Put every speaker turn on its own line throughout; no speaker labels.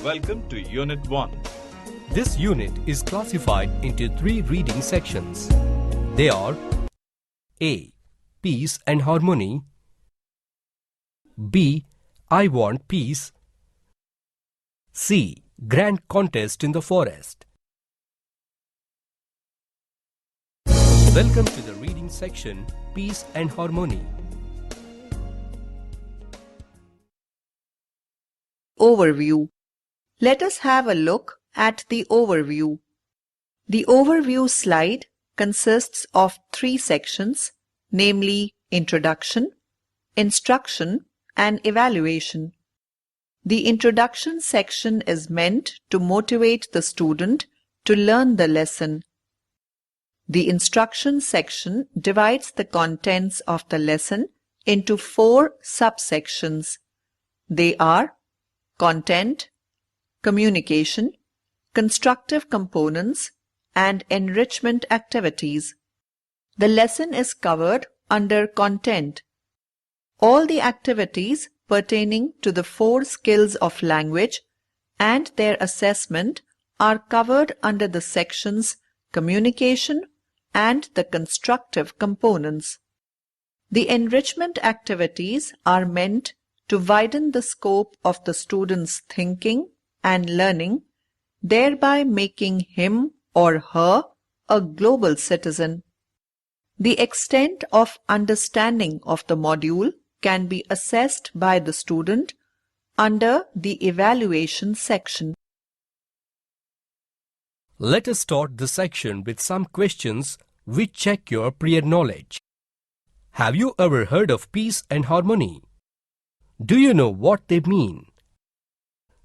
Welcome to Unit 1.
This unit is classified into 3 reading sections. They are A. Peace and Harmony, B. I Want Peace, C. Grand Contest in the Forest. Welcome to the reading section, Peace and Harmony.
Overview. Let us have a look at the overview. The overview slide consists of 3 sections, namely Introduction, Instruction, and Evaluation. The Introduction section is meant to motivate the student to learn the lesson. The Instruction section divides the contents of the lesson into 4 subsections. They are Content, Communication, Constructive Components, and Enrichment Activities. The lesson is covered under Content. All the activities pertaining to the 4 skills of language and their assessment are covered under the sections Communication and the Constructive Components. The enrichment activities are meant to widen the scope of the student's thinking and learning, thereby making him or her a global citizen. The extent of understanding of the module can be assessed by the student under the Evaluation section.
Let us start the section with some questions which check your prior knowledge. Have you ever heard of peace and harmony? Do you know what they mean?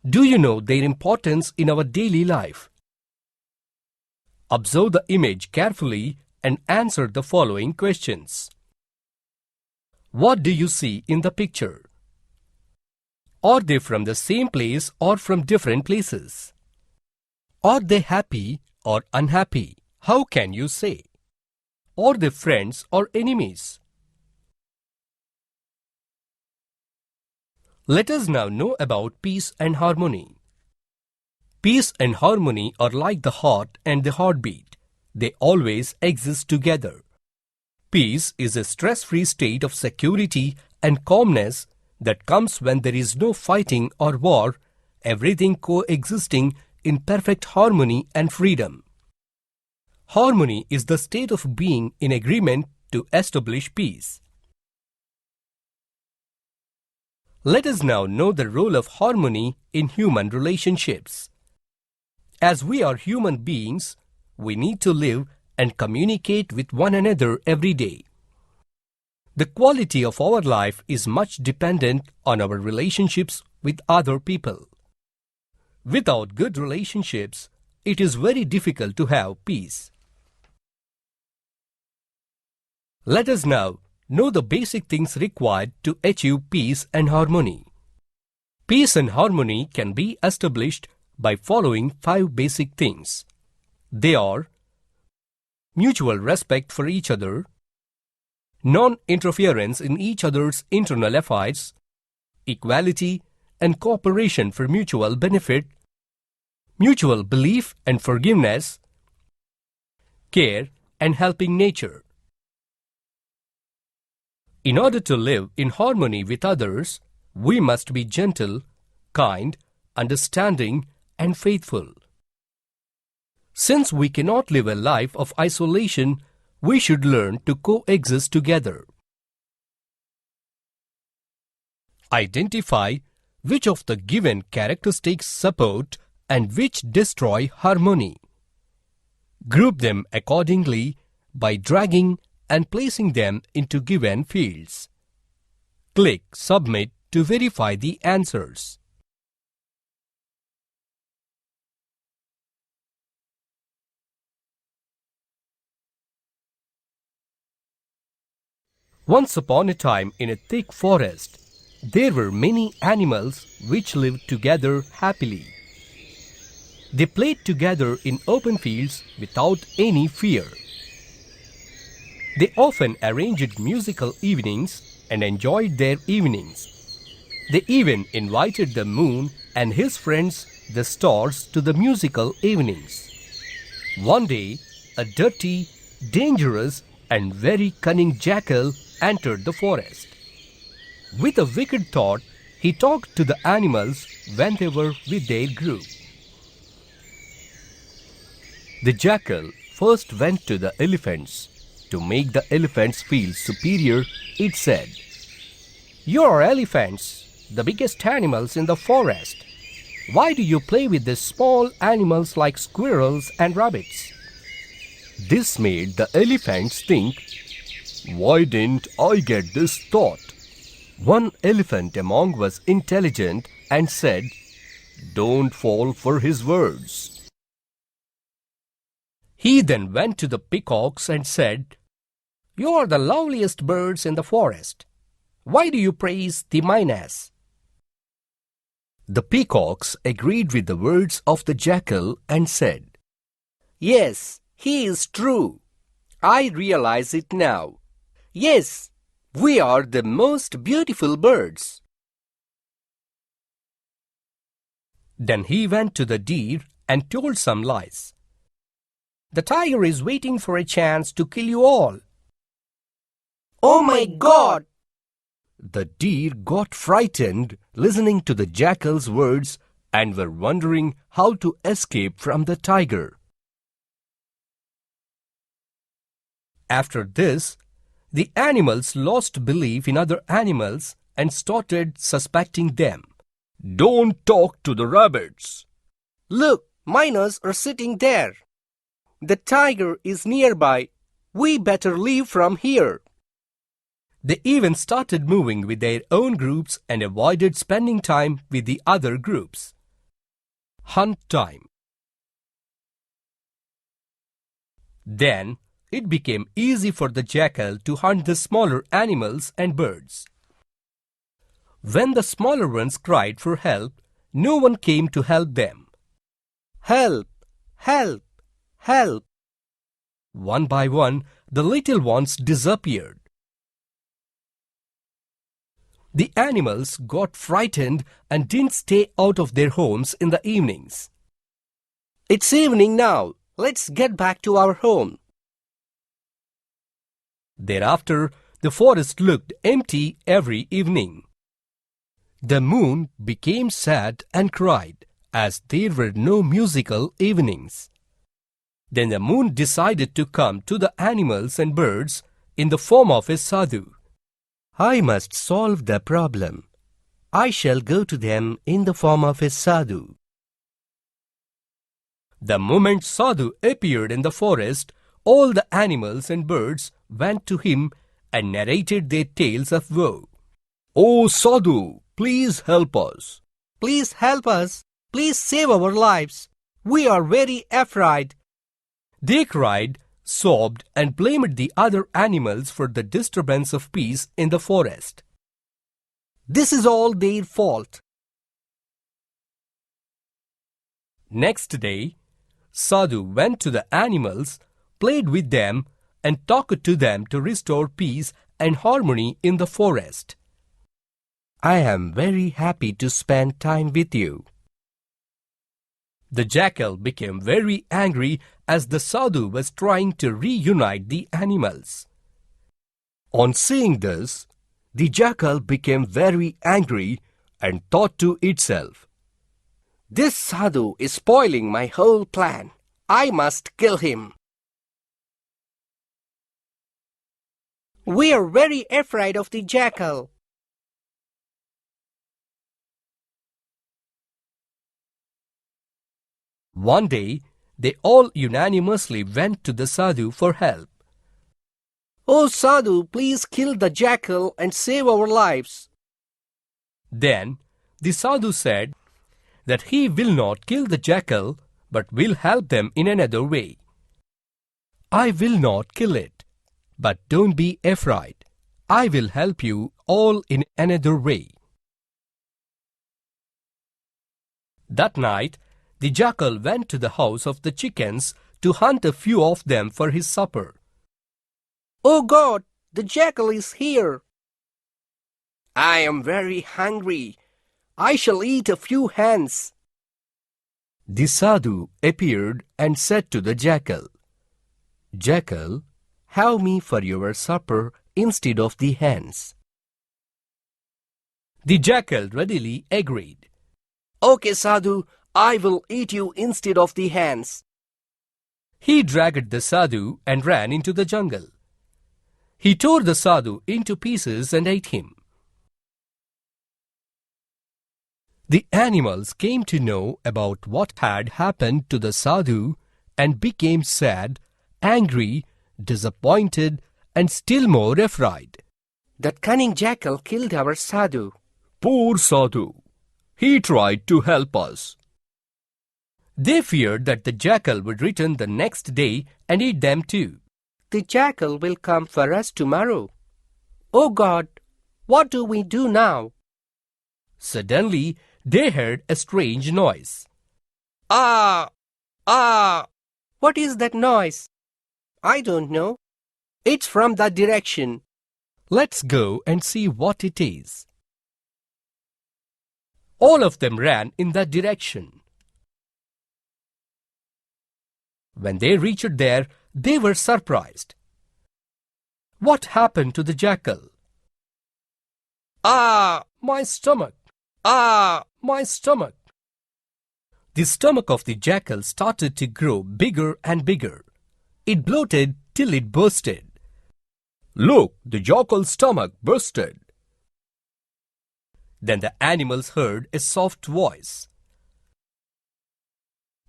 Do you know their importance in our daily life? Observe the image carefully and answer the following questions. What do you see in the picture? Are they from the same place or from different places? Are they happy or unhappy? How can you say? Are they friends or enemies? Let us now know about peace and harmony. Peace and harmony are like the heart and the heartbeat. They always exist together. Peace is a stress-free state of security and calmness that comes when there is no fighting or war, everything coexisting in perfect harmony and freedom. Harmony is the state of being in agreement to establish peace. Let us now know the role of harmony in human relationships. As we are human beings, we need to live and communicate with one another every day. The quality of our life is much dependent on our relationships with other people. Without good relationships, it is very difficult to have peace. Let us now know the basic things required to achieve peace and harmony. Peace and harmony can be established by following 5 basic things. They are mutual respect for each other, non-interference in each other's internal affairs, equality and cooperation for mutual benefit, mutual belief and forgiveness, care and helping nature. In order to live in harmony with others, we must be gentle, kind, understanding, and faithful. Since we cannot live a life of isolation, we should learn to coexist together. Identify which of the given characteristics support and which destroy harmony. Group them accordingly by dragging and placing them into given fields. Click Submit to verify the answers. Once upon a time in a thick forest, there were many animals which lived together happily. They played together in open fields without any fear. They often arranged musical evenings and enjoyed their evenings. They even invited the moon and his friends the stars to the musical evenings. One day, a dirty, dangerous, and very cunning jackal entered the forest. With a wicked thought, he talked to the animals when they were with their group. The jackal first went to the elephants. To make the elephants feel superior, it said, "You are elephants, the biggest animals in the forest. Why do you play with these small animals like squirrels and rabbits?" This made the elephants think, "Why didn't I get this thought?" One elephant among was intelligent and said, "Don't fall for his words." He then went to the peacocks and said, "You are the loveliest birds in the forest. Why do you praise the mynahs?" The peacocks agreed with the words of the jackal and said, "Yes, he is true. I realize it now. Yes, we are the most beautiful birds." Then he went to the deer and told some lies. "The tiger is waiting for a chance to kill you all." "Oh my God!" The deer got frightened listening to the jackal's words and were wondering how to escape from the tiger. After this, the animals lost belief in other animals and started suspecting them. "Don't talk to the rabbits. Look, mynahs are sitting there. The tiger is nearby. We better leave from here." They even started moving with their own groups and avoided spending time with the other groups. Hunt time. Then it became easy for the jackal to hunt the smaller animals and birds. When the smaller ones cried for help, no one came to help them. "Help! Help! Help!" One by one, the little ones disappeared. The animals got frightened and didn't stay out of their homes in the evenings. "It's evening now. Let's get back to our home." Thereafter, the forest looked empty every evening. The moon became sad and cried as there were no musical evenings. Then the moon decided to come to the animals and birds in the form of a sadhu. "I must solve the problem. I shall go to them in the form of a sadhu." The moment Sadhu appeared in the forest, all the animals and birds went to him and narrated their tales of woe. "Oh Sadhu, please help us. Please help us. Please save our lives. We are very afraid." They cried, sobbed, and blamed the other animals for the disturbance of peace in the forest. This is all their fault. Next day, Sadhu went to the animals, played with them, and talked to them to restore peace and harmony in the forest. "I am very happy to spend time with you." The jackal became very angry as the sadhu was trying to reunite the animals. On seeing this, the jackal became very angry and thought to itself, "This sadhu is spoiling my whole plan. I must kill him." "We are very afraid of the jackal." One day, they all unanimously went to the sadhu for help. "Oh Sadhu, please kill the jackal and save our lives." Then the sadhu said that he will not kill the jackal but will help them in another way. "I will not kill it, but don't be afraid. I will help you all in another way." That night, the jackal went to the house of the chickens to hunt a few of them for his supper. "Oh God, the jackal is here." "I am very hungry. I shall eat a few hens." The sadhu appeared and said to the jackal, "Jackal, have me for your supper instead of the hens." The jackal readily agreed. "Okay, sadhu, I will eat you instead of the hens." He dragged the sadhu and ran into the jungle. He tore the sadhu into pieces and ate him. The animals came to know about what had happened to the sadhu and became sad, angry, disappointed, and still more afraid. "That cunning jackal killed our sadhu." "Poor sadhu! He tried to help us." They feared that the jackal would return the next day and eat them too. "The jackal will come for us tomorrow. Oh God, what do we do now?" Suddenly, they heard a strange noise. "Ah! Ah! What is that noise?" "I don't know. It's from that direction." "Let's go and see what it is." All of them ran in that direction. When they reached there, they were surprised. What happened to the jackal? "Ah, my stomach! Ah, my stomach!" The stomach of the jackal started to grow bigger and bigger. It bloated till it bursted. "Look, the jackal's stomach bursted." Then the animals heard a soft voice.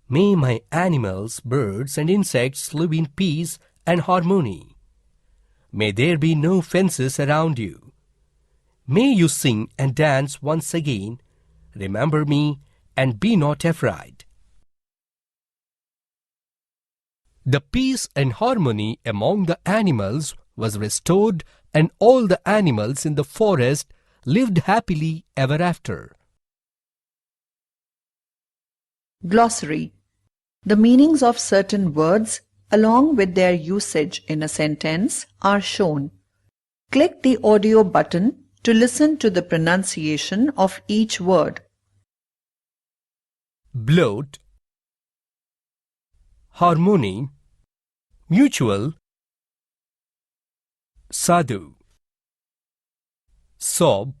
"May my animals, birds and insects live in peace and harmony. May there be no fences around you. May you sing and dance once again. Remember me and be not afraid." The peace and harmony among the animals was restored, and all the animals in the forest lived happily ever after.
Glossary. The meanings of certain words along with their usage in a sentence are shown. Click the audio button to listen to the pronunciation of each word.
Bloat, harmony, mutual, sadhu, sob,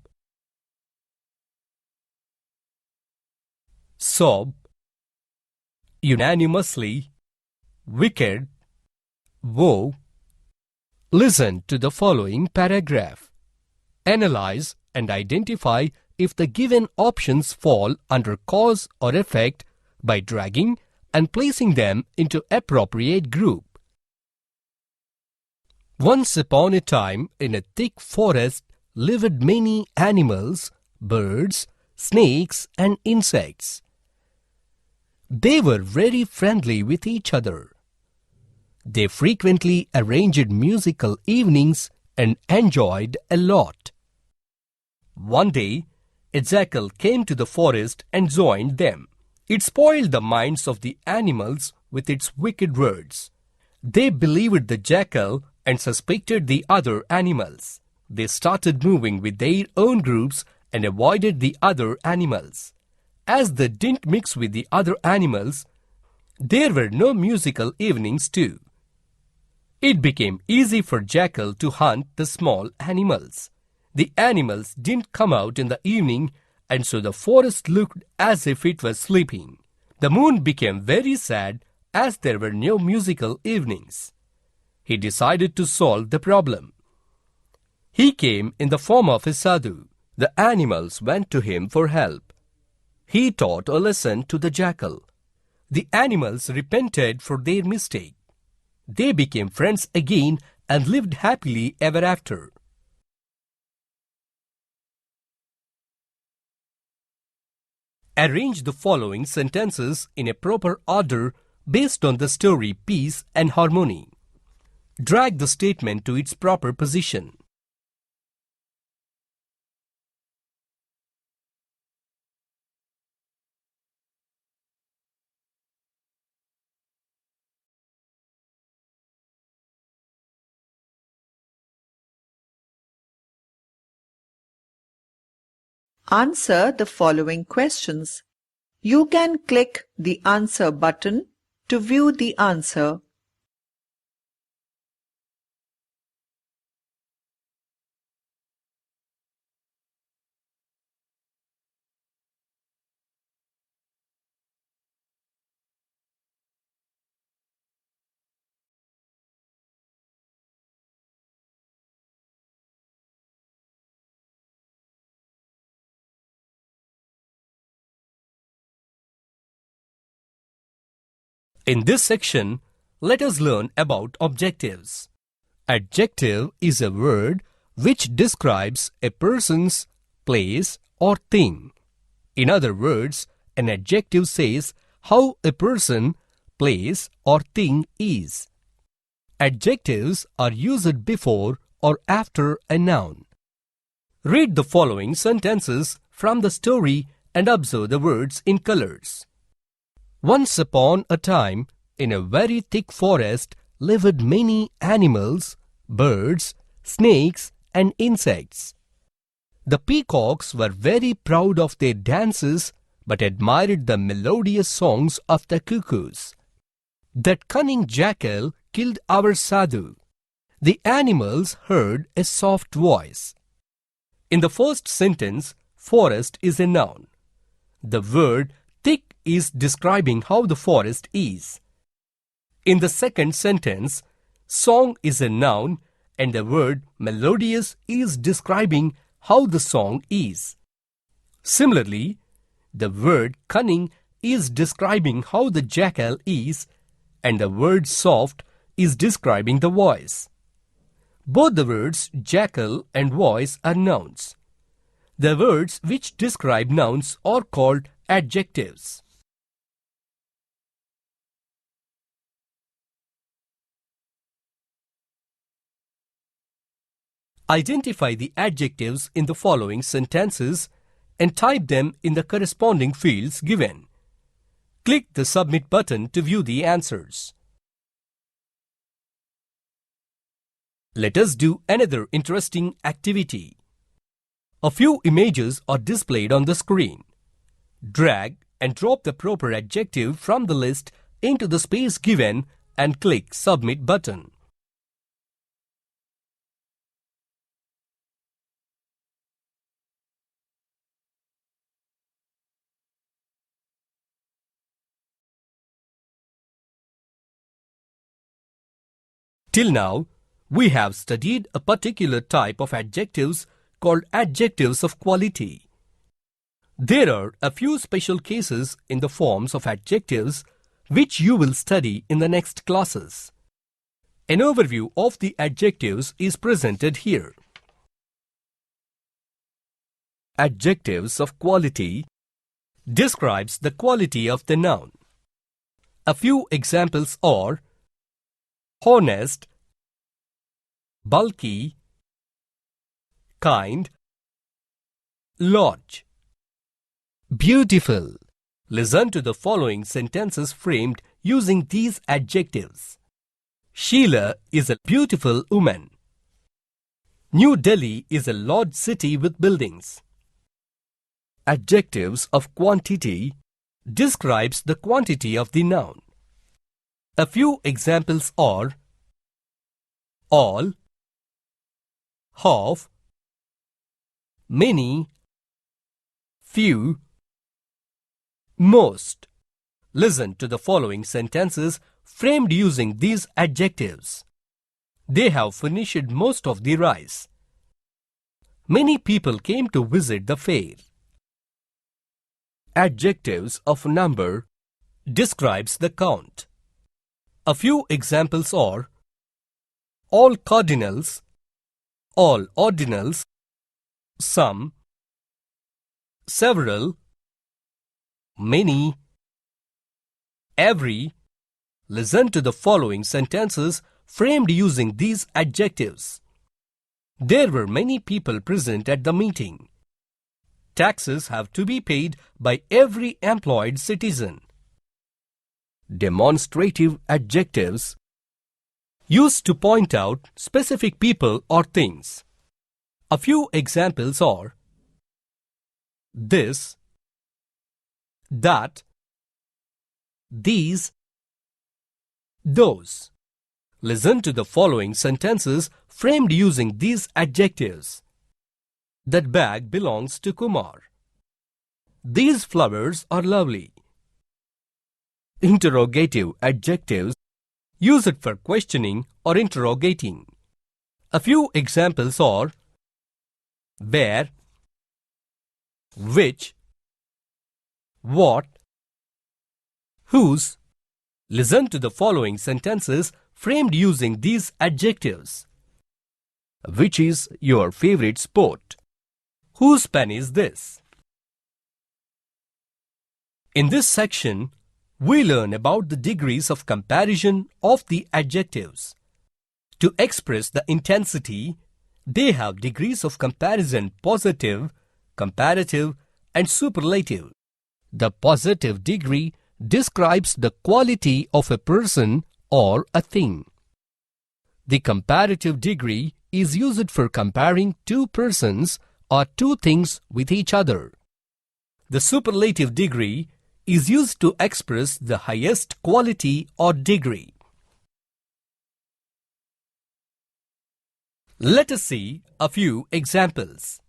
sob, unanimously, wicked, woe. Listen to the following paragraph. Analyze and identify if the given options fall under cause or effect by dragging and placing them into appropriate group. Once upon a time, in a thick forest lived many animals, birds, snakes and insects. They were very friendly with each other. They frequently arranged musical evenings and enjoyed a lot. One day, a jackal came to the forest and joined them. It spoiled the minds of the animals with its wicked words. They believed the jackal and suspected the other animals. They started moving with their own groups and avoided the other animals. As they didn't mix with the other animals, there were no musical evenings too. It became easy for jackal to hunt the small animals. The animals didn't come out in the evening, and so the forest looked as if it was sleeping. The moon became very sad as there were no musical evenings. He decided to solve the problem. He came in the form of a sadhu. The animals went to him for help. He taught a lesson to the jackal. The animals repented for their mistake. They became friends again and lived happily ever after. Arrange the following sentences in a proper order based on the story Peace and Harmony. Drag the statement to its proper position.
Answer the following questions. You can click the Answer button to view the answer.
In this section, let us learn about objectives. Adjective is a word which describes a person's place or thing. In other words, an adjective says how a person, place or thing is. Adjectives are used before or after a noun. Read the following sentences from the story and observe the words in colors. Once upon a time, in a very thick forest lived many animals, birds, snakes, and insects. The peacocks were very proud of their dances, but admired the melodious songs of the cuckoos. That cunning jackal killed our sadhu. The animals heard a soft voice. In the first sentence, forest is a noun. The word thick is describing how the forest is. In the second sentence, song is a noun and the word melodious is describing how the song is. Similarly, the word cunning is describing how the jackal is and the word soft is describing the voice. Both the words jackal and voice are nouns. The words which describe nouns are called adjectives. Identify the adjectives in the following sentences and type them in the corresponding fields given. Click the Submit button to view the answers. Let us do another interesting activity. A few images are displayed on the screen. Drag and drop the proper adjective from the list into the space given and click Submit button. Till now, we have studied a particular type of adjectives called adjectives of quality. There are a few special cases in the forms of adjectives which you will study in the next classes. An overview of the adjectives is presented here. Adjectives of quality describes the quality of the noun. A few examples are honest, bulky, kind, large. Beautiful. Listen to the following sentences framed using these adjectives. Sheila is a beautiful woman. New Delhi is a large city with buildings. Adjectives of quantity describes the quantity of the noun. A few examples are all, half, many, few, most. Listen to the following sentences framed using these adjectives. They have furnished most of the rice. Many people came to visit the fair. Adjectives of number describes the count. A few examples are all cardinals, all ordinals, some, several, many, every. Listen to the following sentences framed using these adjectives. There were many people present at the meeting. Taxes have to be paid by every employed citizen. Demonstrative adjectives used to point out specific people or things. A few examples are this, that, these, those. Listen to the following sentences framed using these adjectives. That bag belongs to Kumar. These flowers are lovely. Interrogative adjectives used for questioning or interrogating. A few examples are where, which, what, whose. Listen to the following sentences framed using these adjectives. Which is your favorite sport? Whose pen is this? In this section, we learn about the degrees of comparison of the adjectives. To express the intensity, they have degrees of comparison: positive, comparative, and superlative. The positive degree describes the quality of a person or a thing. The comparative degree is used for comparing two persons or two things with each other. The superlative degree is used to express the highest quality or degree. Let us see a few examples.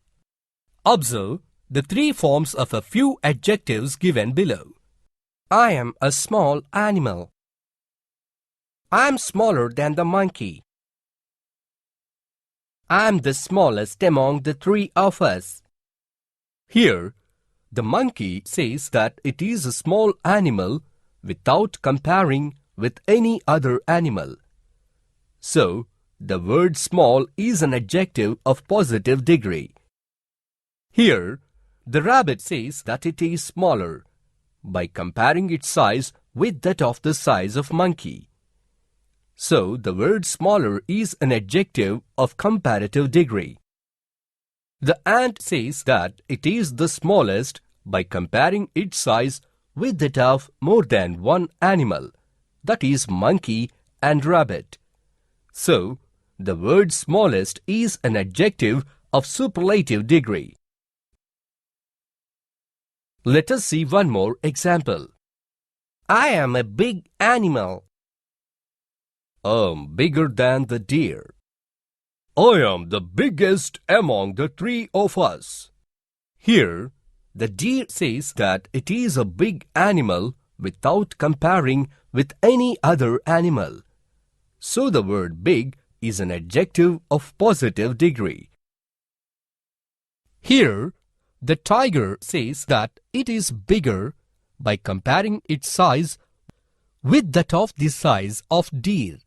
Observe the three forms of a few adjectives given below. I am a small animal. I am smaller than the monkey. I am the smallest among the three of us. Here, the monkey says that it is a small animal without comparing with any other animal. So, the word small is an adjective of positive degree. Here, the rabbit says that it is smaller by comparing its size with that of the size of monkey. So, the word smaller is an adjective of comparative degree. The ant says that it is the smallest by comparing its size with that of more than one animal, that is monkey and rabbit. So, the word smallest is an adjective of superlative degree. Let us see one more example. I am a big animal. Bigger than the deer. I am the biggest among the three of us. Here, the deer says that it is a big animal without comparing with any other animal. So the word big is an adjective of positive degree. Here, the tiger says that it is bigger by comparing its size with that of the size of deer.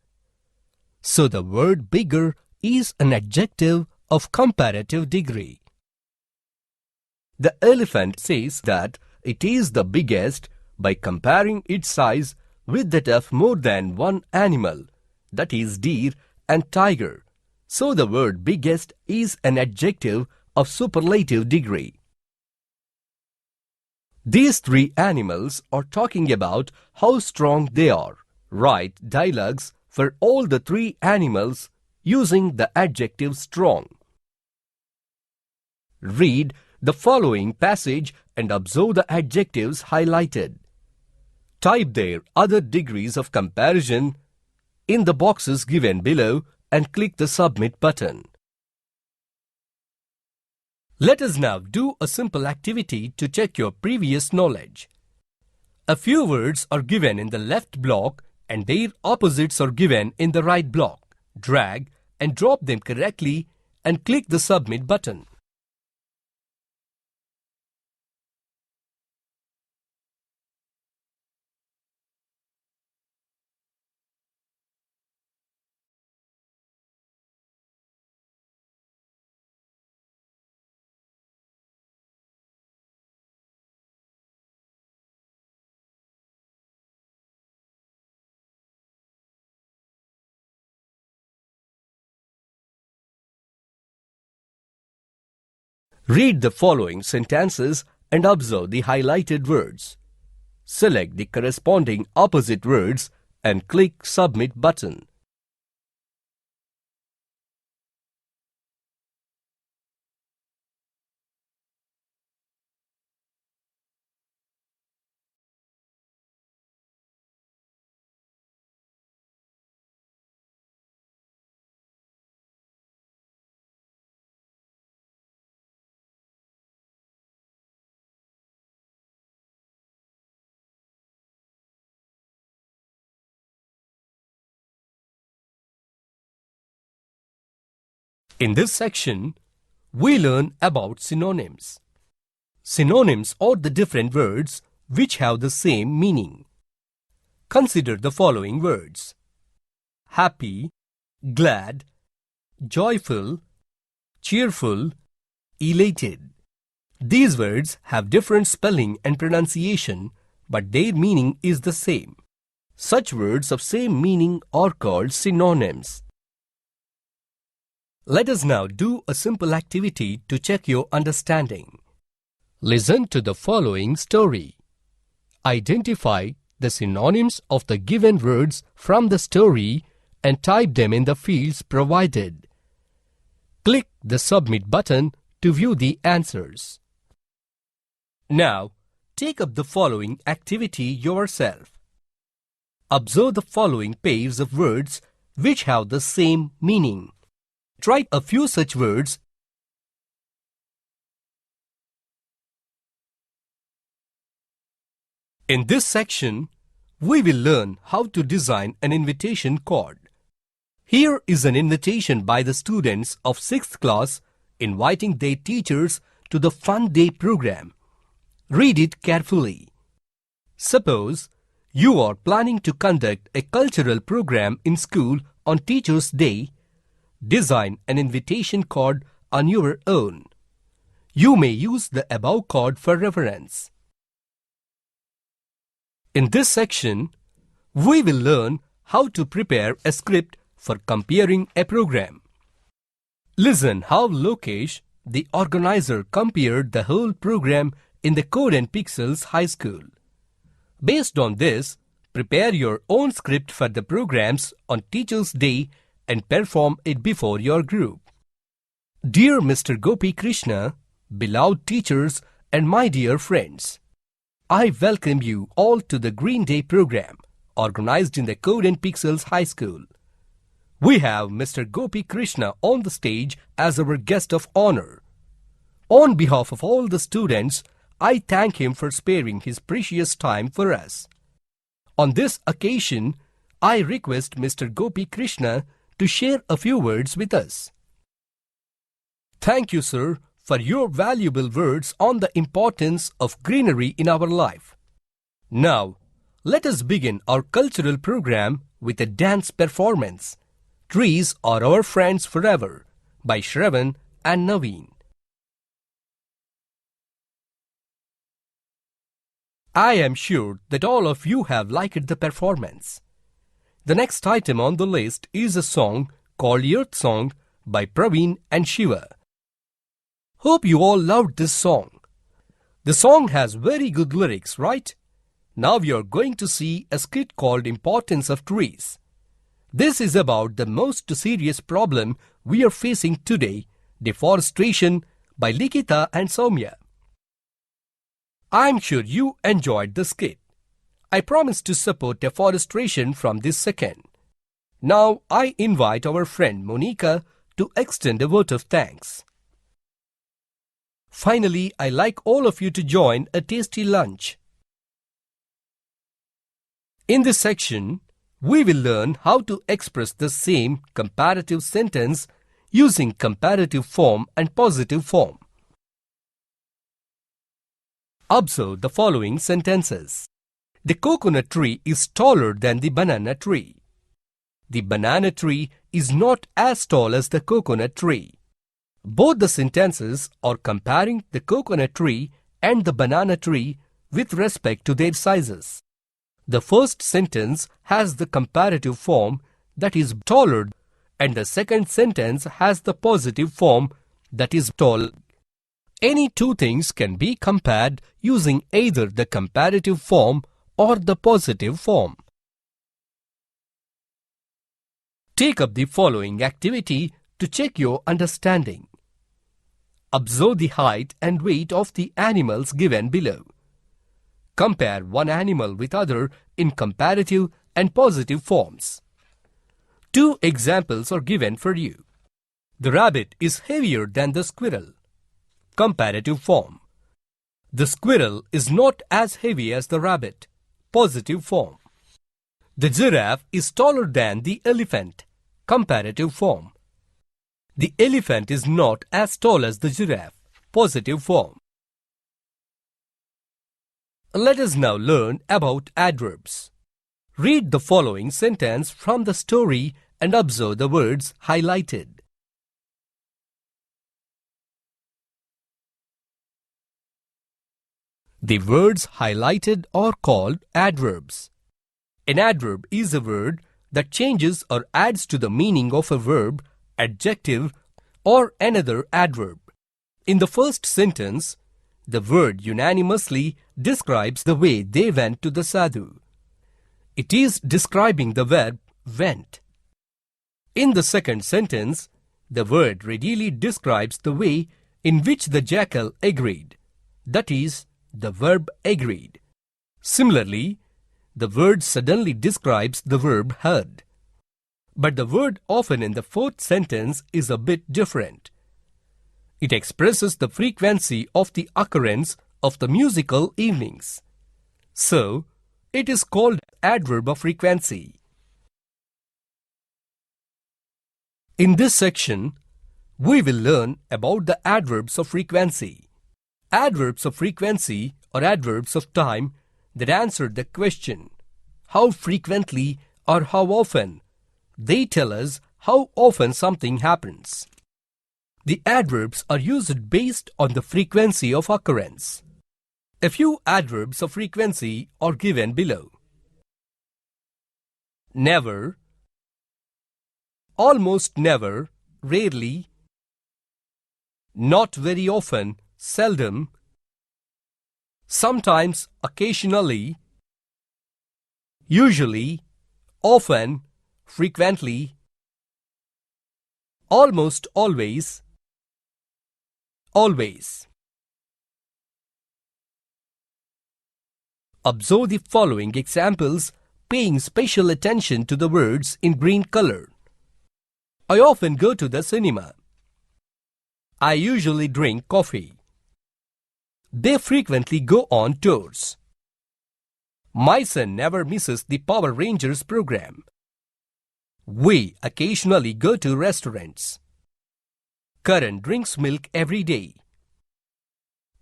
So the word bigger is an adjective of comparative degree. The elephant says that it is the biggest by comparing its size with that of more than one animal, that is deer and tiger. So the word biggest is an adjective of superlative degree. These three animals are talking about how strong they are. Write dialogues for all the three animals using the adjective strong. Read the following passage and observe the adjectives highlighted. Type their other degrees of comparison in the boxes given below and click the Submit button. Let us now do a simple activity to check your previous knowledge. A few words are given in the left block and their opposites are given in the right block. Drag and drop them correctly and click the Submit button. Read the following sentences and observe the highlighted words. Select the corresponding opposite words and click Submit button. In this section, we learn about synonyms. Synonyms are the different words which have the same meaning. Consider the following words: happy, glad, joyful, cheerful, elated. These words have different spelling and pronunciation, but their meaning is the same. Such words of same meaning are called synonyms. Let us now do a simple activity to check your understanding. Listen to the following story. Identify the synonyms of the given words from the story and type them in the fields provided. Click the Submit button to view the answers. Now, take up the following activity yourself. Observe the following pairs of words which have the same meaning. Try a few such words. In this section, we will learn how to design an invitation card. Here is an invitation by the students of 6th class inviting their teachers to the Fun Day program. Read it carefully. Suppose you are planning to conduct a cultural program in school on Teachers' Day. Design an invitation card on your own. You may use the above card for reference. In this section, we will learn how to prepare a script for comparing a program. Listen how Lokesh, the organizer, compared the whole program in the Code and Pixels High School. Based on this, prepare your own script for the programs on Teachers' Day and perform it before your group. Dear Mr. Gopi Krishna, beloved teachers and my dear friends, I welcome you all to the Green Day program organized in the Code and Pixels High School. We have Mr. Gopi Krishna on the stage as our guest of honor. On behalf of all the students, I thank him for sparing his precious time for us. On this occasion, I request Mr. Gopi Krishna to share a few words with us. Thank you, sir, for your valuable words on the importance of greenery in our life. Now, let us begin our cultural program with a dance performance. Trees Are Our Friends Forever by Shravan and Naveen. I am sure that all of you have liked the performance. The next item on the list is a song called Earth Song by Praveen and Shiva. Hope you all loved this song. The song has very good lyrics, right? Now we are going to see a skit called Importance of Trees. This is about the most serious problem we are facing today, deforestation, by Likita and Soumya. I'm sure you enjoyed the skit. I promise to support deforestation from this second. Now I invite our friend Monica to extend a vote of thanks. Finally, I like all of you to join a tasty lunch. In this section, we will learn how to express the same comparative sentence using comparative form and positive form. Observe the following sentences. The coconut tree is taller than the banana tree. The banana tree is not as tall as the coconut tree. Both the sentences are comparing the coconut tree and the banana tree with respect to their sizes. The first sentence has the comparative form, that is taller, and the second sentence has the positive form, that is tall. Any two things can be compared using either the comparative form or the positive form. Take up the following activity to check your understanding. Observe the height and weight of the animals given below. Compare one animal with other in comparative and positive forms. Two examples are given for you. The rabbit is heavier than the squirrel. Comparative form. The squirrel is not as heavy as the rabbit. Positive form. The giraffe is taller than the elephant. Comparative form. The elephant is not as tall as the giraffe. Positive form. Let us now learn about adverbs. Read the following sentence from the story and observe the words highlighted. The words highlighted are called adverbs. An adverb is a word that changes or adds to the meaning of a verb, adjective, or another adverb. In the first sentence, the word unanimously describes the way they went to the sadhu. It is describing the verb went. In the second sentence, the word readily describes the way in which the jackal agreed. That is, the verb agreed. Similarly, the word suddenly describes the verb heard. But the word often in the fourth sentence is a bit different. It expresses the frequency of the occurrence of the musical evenings. So, it is called adverb of frequency. In this section, we will learn about the adverbs of frequency. Adverbs of frequency are adverbs of time that answer the question, how frequently or how often. They tell us how often something happens. The adverbs are used based on the frequency of occurrence. A few adverbs of frequency are given below. Never, almost never, rarely, not very often, seldom, sometimes, occasionally, usually, often, frequently, almost always, always. Observe the following examples, paying special attention to the words in green color. I often go to the cinema. I usually drink coffee. They frequently go on tours. My son never misses the Power Rangers program. We occasionally go to restaurants. Karan drinks milk every day.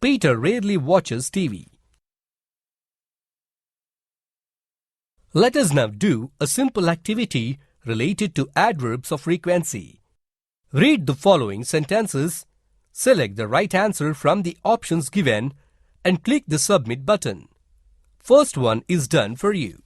Peter rarely watches TV. Let us now do a simple activity related to adverbs of frequency. Read the following sentences, select the right answer from the options given, and click the Submit button. First one is done for you.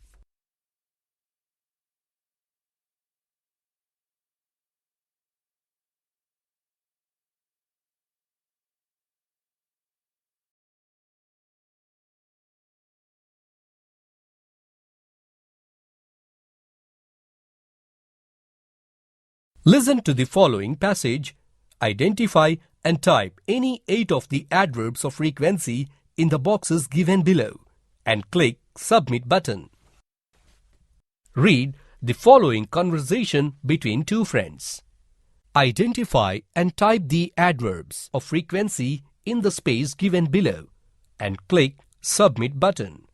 Listen to the following passage, identify and type any 8 of the adverbs of frequency in the boxes given below and click Submit button. Read the following conversation between two friends. Identify and type the adverbs of frequency in the space given below and click Submit button.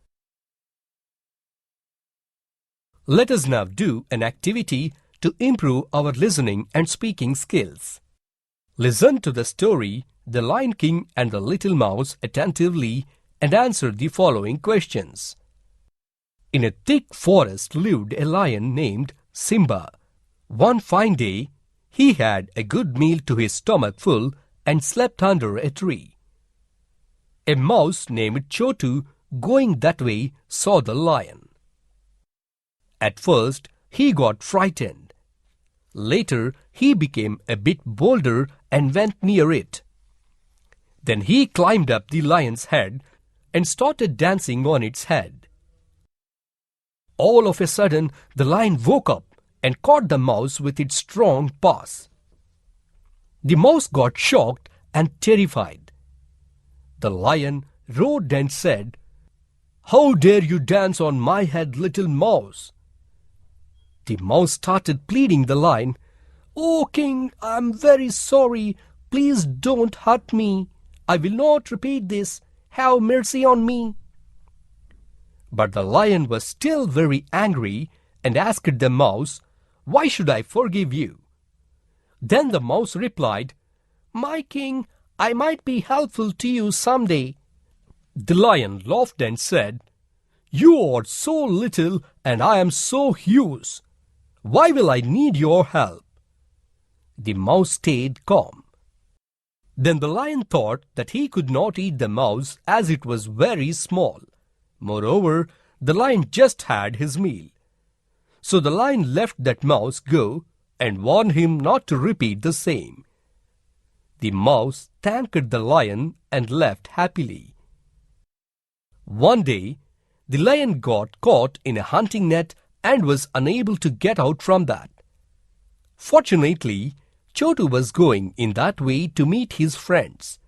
Let us now do an activity to improve our listening and speaking skills. Listen to the story, The Lion King and the Little Mouse attentively and answer the following questions. In a thick forest lived a lion named Simba. One fine day, he had a good meal to his stomach full and slept under a tree. A mouse named Chotu, going that way, saw the lion. At first, he got frightened. Later, he became a bit bolder and went near it. Then he climbed up the lion's head and started dancing on its head. All of a sudden, the lion woke up and caught the mouse with its strong paws. The mouse got shocked and terrified. The lion roared and said, "How dare you dance on my head, little mouse?" The mouse started pleading the lion, "Oh, King, I am very sorry. Please don't hurt me. I will not repeat this. Have mercy on me." But the lion was still very angry and asked the mouse, "Why should I forgive you? Then the mouse replied, "My king, I might be helpful to you someday." The lion laughed and said, "You are so little and I am so huge. Why will I need your help?" The mouse stayed calm. Then the lion thought that he could not eat the mouse as it was very small. Moreover, the lion just had his meal. So the lion left that mouse go and warned him not to repeat the same. The mouse thanked the lion and left happily. One day, the lion got caught in a hunting net and was unable to get out from that. Fortunately, Chotu was going in that way to meet his friends.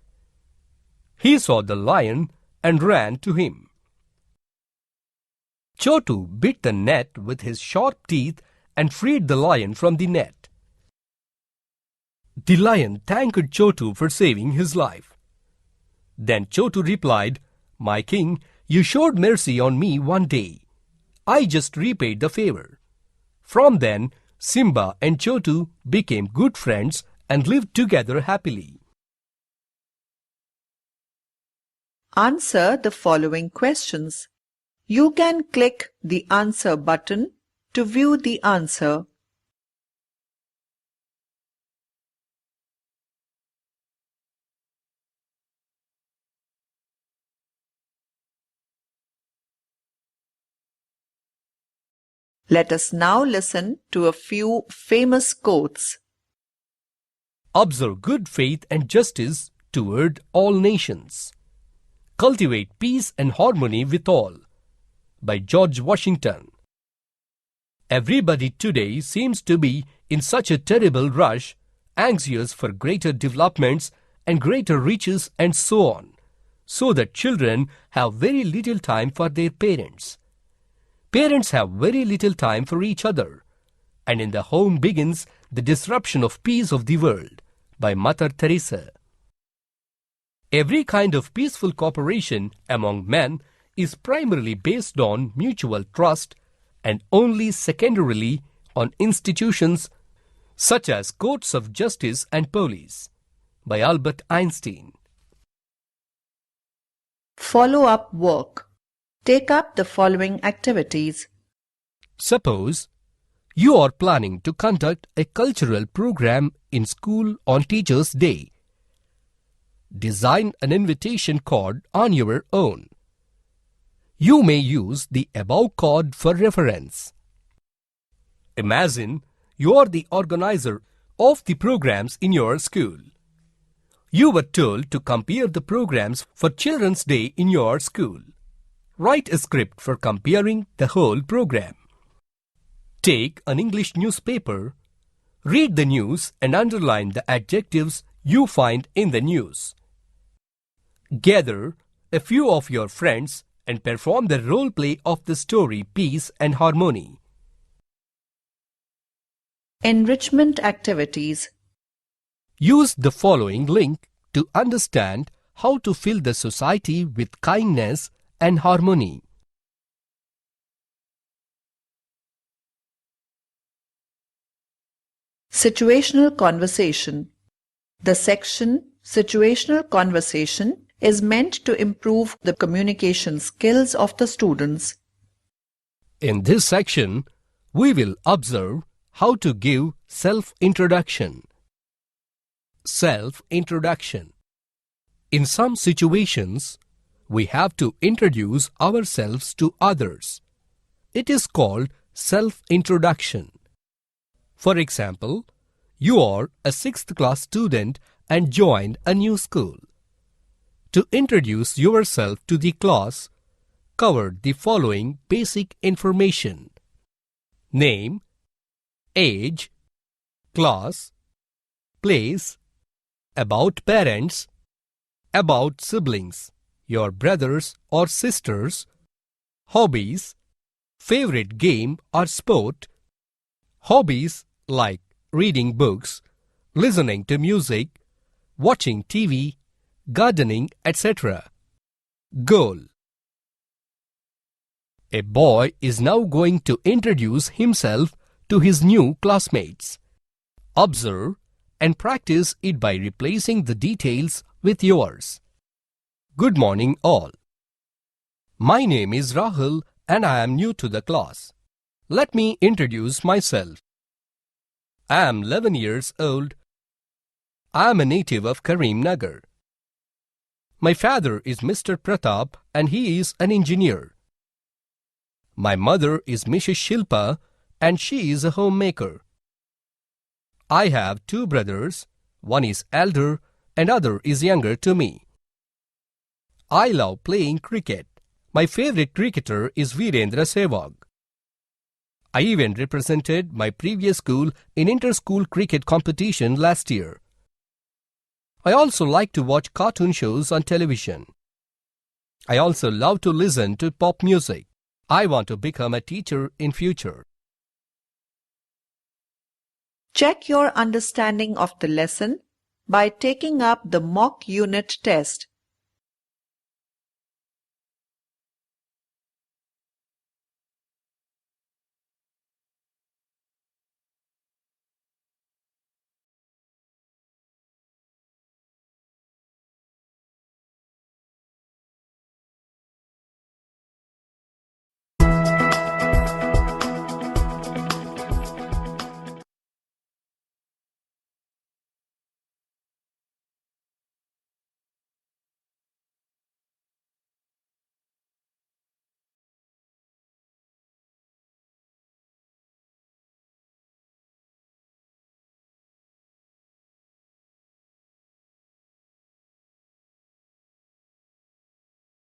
He saw the lion and ran to him. Chotu bit the net with his sharp teeth and freed the lion from the net. The lion thanked Chotu for saving his life. Then Chotu replied, "My king, you showed mercy on me one day. I just repaid the favor." From then, Simba and Chotu became good friends and lived together happily.
Answer the following questions. You can click the Answer button to view the answer. Let us now listen to a few famous quotes.
Observe good faith and justice toward all nations. Cultivate peace and harmony with all. By George Washington. Everybody today seems to be in such a terrible rush, anxious for greater developments and greater riches and so on, so that children have very little time for their parents. Parents have very little time for each other, and in the home begins the disruption of peace of the world. By Mother Teresa. Every kind of peaceful cooperation among men is primarily based on mutual trust and only secondarily on institutions such as courts of justice and police. By Albert Einstein.
Follow-up work. Take up the following activities.
Suppose you are planning to conduct a cultural program in school on Teachers' Day. Design an invitation card on your own. You may use the above card for reference. Imagine you are the organizer of the programs in your school. You were told to compare the programs for Children's Day in your school. Write a script for comparing the whole program. Take an English newspaper, read the news and underline the adjectives you find in the news. Gather a few of your friends and perform the role play of the story Peace and Harmony.
Enrichment activities.
Use the following link to understand how to fill the society with kindness and harmony.
Situational Conversation. The section Situational Conversation is meant to improve the communication skills of the students.
In this section, we will observe how to give self-introduction. Self-introduction. In some situations, we have to introduce ourselves to others. It is called self-introduction. For example, you are a 6th class student and joined a new school. To introduce yourself to the class, cover the following basic information: name, age, class, place, about parents, about siblings, your brothers or sisters, hobbies, favorite game or sport, hobbies like reading books, listening to music, watching TV, gardening, etc. Goal. A boy is now going to introduce himself to his new classmates. Observe and practice it by replacing the details with yours. Good morning all. My name is Rahul and I am new to the class. Let me introduce myself. I am 11 years old. I am a native of Karimnagar. My father is Mr. Pratap and he is an engineer. My mother is Mrs. Shilpa and she is a homemaker. I have two brothers, one is elder and other is younger to me. I love playing cricket. My favorite cricketer is Virendra Sehwag. I even represented my previous school in inter-school cricket competition last year. I also like to watch cartoon shows on television. I also love to listen to pop music. I want to become a teacher in future.
Check your understanding of the lesson by taking up the mock unit test